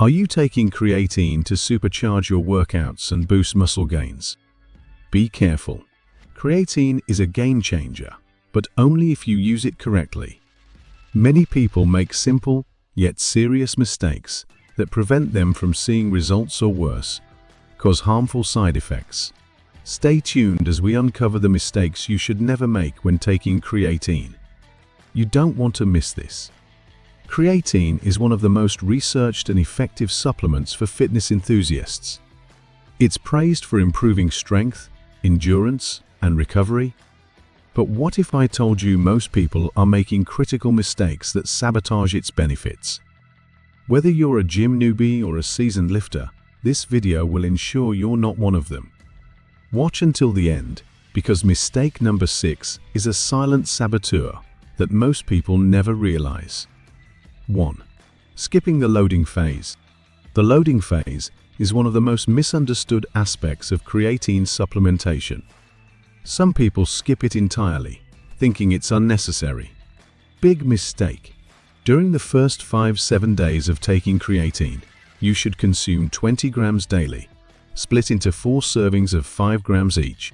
Are you taking creatine to supercharge your workouts and boost muscle gains? Be careful. Creatine is a game changer, but only if you use it correctly. Many people make simple, yet serious mistakes that prevent them from seeing results or worse, cause harmful side effects. Stay tuned as we uncover the mistakes you should never make when taking creatine. You don't want to miss this. Creatine is one of the most researched and effective supplements for fitness enthusiasts. It's praised for improving strength, endurance, and recovery. But what if I told you most people are making critical mistakes that sabotage its benefits? Whether you're a gym newbie or a seasoned lifter, this video will ensure you're not one of them. Watch until the end, because mistake number 6 is a silent saboteur that most people never realize. 1. Skipping the loading phase. The loading phase is one of the most misunderstood aspects of creatine supplementation. Some people skip it entirely, thinking it's unnecessary. Big mistake. During the first 5-7 days of taking creatine, you should consume 20 grams daily, split into 4 servings of 5 grams each.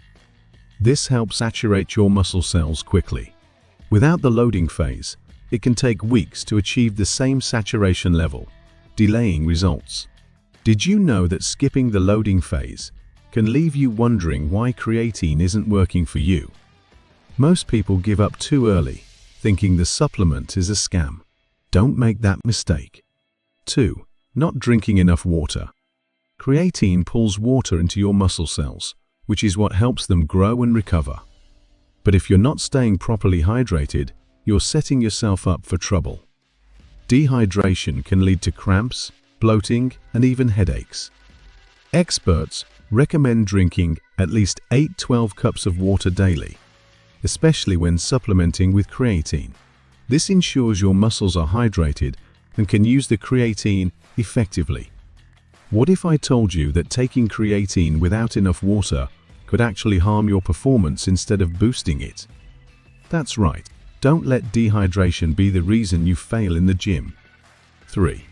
This helps saturate your muscle cells quickly. Without the loading phase, it can take weeks to achieve the same saturation level, delaying results. Did you know that skipping the loading phase can leave you wondering why creatine isn't working for you? Most people give up too early, thinking the supplement is a scam. Don't make that mistake. 2. Not drinking enough water. Creatine pulls water into your muscle cells, which is what helps them grow and recover. But if you're not staying properly hydrated, you're setting yourself up for trouble. Dehydration can lead to cramps, bloating, and even headaches. Experts recommend drinking at least 8-12 cups of water daily, especially when supplementing with creatine. This ensures your muscles are hydrated and can use the creatine effectively. What if I told you that taking creatine without enough water could actually harm your performance instead of boosting it? That's right. Don't let dehydration be the reason you fail in the gym. 3.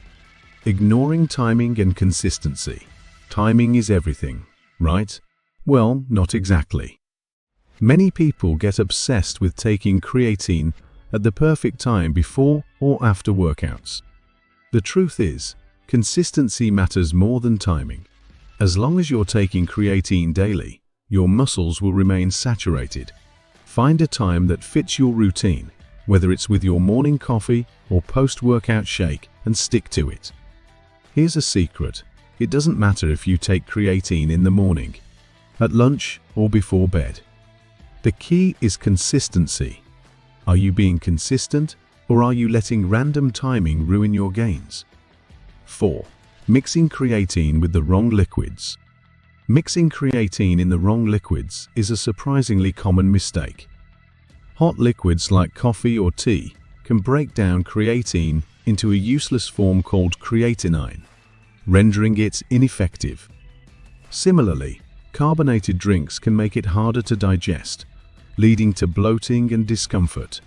Ignoring timing and consistency. Timing is everything, right? Well, not exactly. Many people get obsessed with taking creatine at the perfect time before or after workouts. The truth is, consistency matters more than timing. As long as you're taking creatine daily, your muscles will remain saturated. Find a time that fits your routine, whether it's with your morning coffee or post-workout shake, and stick to it. Here's a secret. It doesn't matter if you take creatine in the morning, at lunch, or before bed. The key is consistency. Are you being consistent, or are you letting random timing ruin your gains? 4. Mixing creatine with the wrong liquids. Mixing creatine in the wrong liquids is a surprisingly common mistake. Hot liquids like coffee or tea can break down creatine into a useless form called creatinine, rendering it ineffective. Similarly, carbonated drinks can make it harder to digest, leading to bloating and discomfort.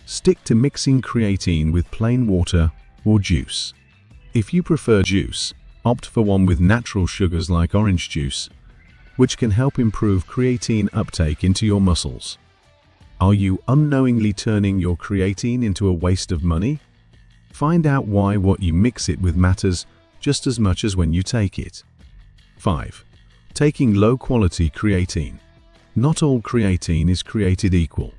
Stick to mixing creatine with plain water or juice. If you prefer juice, opt for one with natural sugars like orange juice, which can help improve creatine uptake into your muscles. Are you unknowingly turning your creatine into a waste of money? Find out why what you mix it with matters just as much as when you take it. 5. Taking low-quality creatine. Not all creatine is created equal.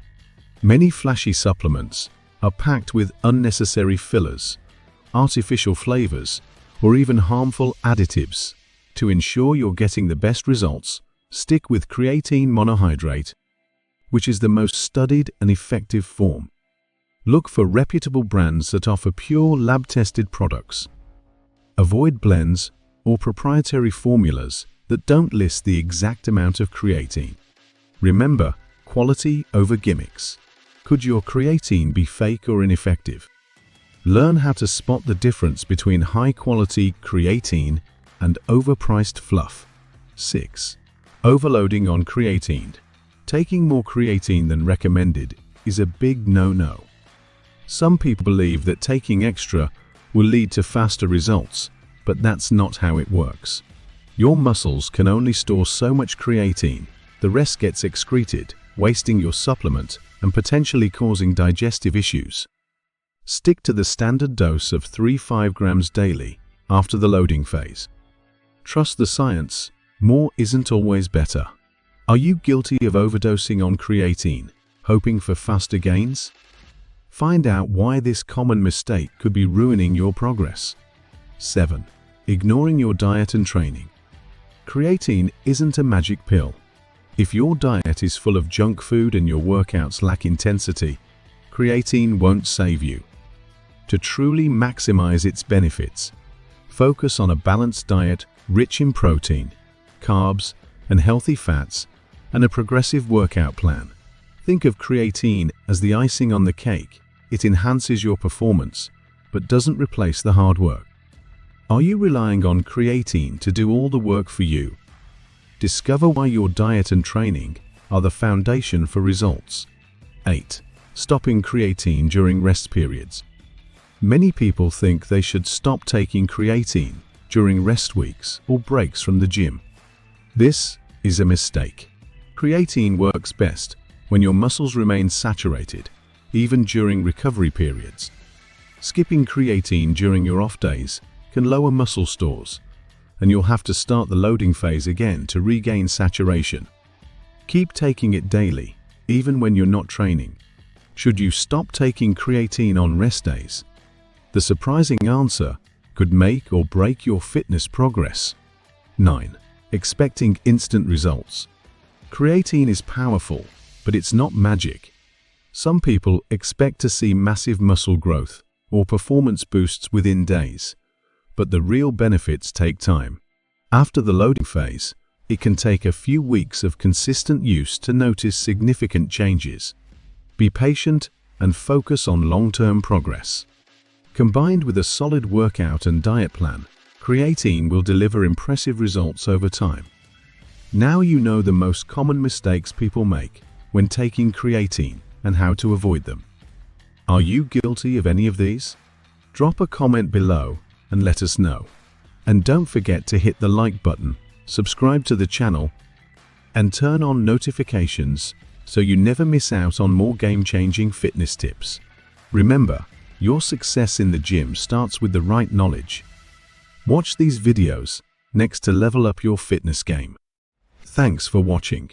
Many flashy supplements are packed with unnecessary fillers, artificial flavors, or even harmful additives. To ensure you're getting the best results, stick with creatine monohydrate, which is the most studied and effective form. Look for reputable brands that offer pure lab-tested products. Avoid blends or proprietary formulas that don't list the exact amount of creatine. Remember, quality over gimmicks. Could your creatine be fake or ineffective? Learn how to spot the difference between high-quality creatine and overpriced fluff. 6. Overloading on creatine. Taking more creatine than recommended is a big no-no. Some people believe that taking extra will lead to faster results, But that's not how it works. Your muscles can only store so much creatine. The rest gets excreted, wasting your supplement and potentially causing digestive issues. Stick to the standard dose of 3-5 grams daily after the loading phase. Trust the science, more isn't always better. Are you guilty of overdosing on creatine, hoping for faster gains? Find out why this common mistake could be ruining your progress. 7. Ignoring your diet and training. Creatine isn't a magic pill. If your diet is full of junk food and your workouts lack intensity, creatine won't save you. To truly maximize its benefits, focus on a balanced diet rich in protein, carbs, and healthy fats, and a progressive workout plan. Think of creatine as the icing on the cake. It enhances your performance, but doesn't replace the hard work. Are you relying on creatine to do all the work for you? Discover why your diet and training are the foundation for results. 8. Stopping creatine during rest periods. Many people think they should stop taking creatine during rest weeks or breaks from the gym. This is a mistake. Creatine works best when your muscles remain saturated, even during recovery periods. Skipping creatine during your off days can lower muscle stores, and you'll have to start the loading phase again to regain saturation. Keep taking it daily, even when you're not training. Should you stop taking creatine on rest days? The surprising answer could make or break your fitness progress. 9. Expecting instant results. Creatine is powerful, but it's not magic. Some people expect to see massive muscle growth or performance boosts within days, but the real benefits take time. After the loading phase, it can take a few weeks of consistent use to notice significant changes. Be patient and focus on long-term progress. Combined with a solid workout and diet plan, creatine will deliver impressive results over time. Now you know the most common mistakes people make when taking creatine and how to avoid them. Are you guilty of any of these? Drop a comment below and let us know. And don't forget to hit the like button, subscribe to the channel, and turn on notifications so you never miss out on more game-changing fitness tips. Remember, your success in the gym starts with the right knowledge. Watch these videos next to level up your fitness game. Thanks for watching.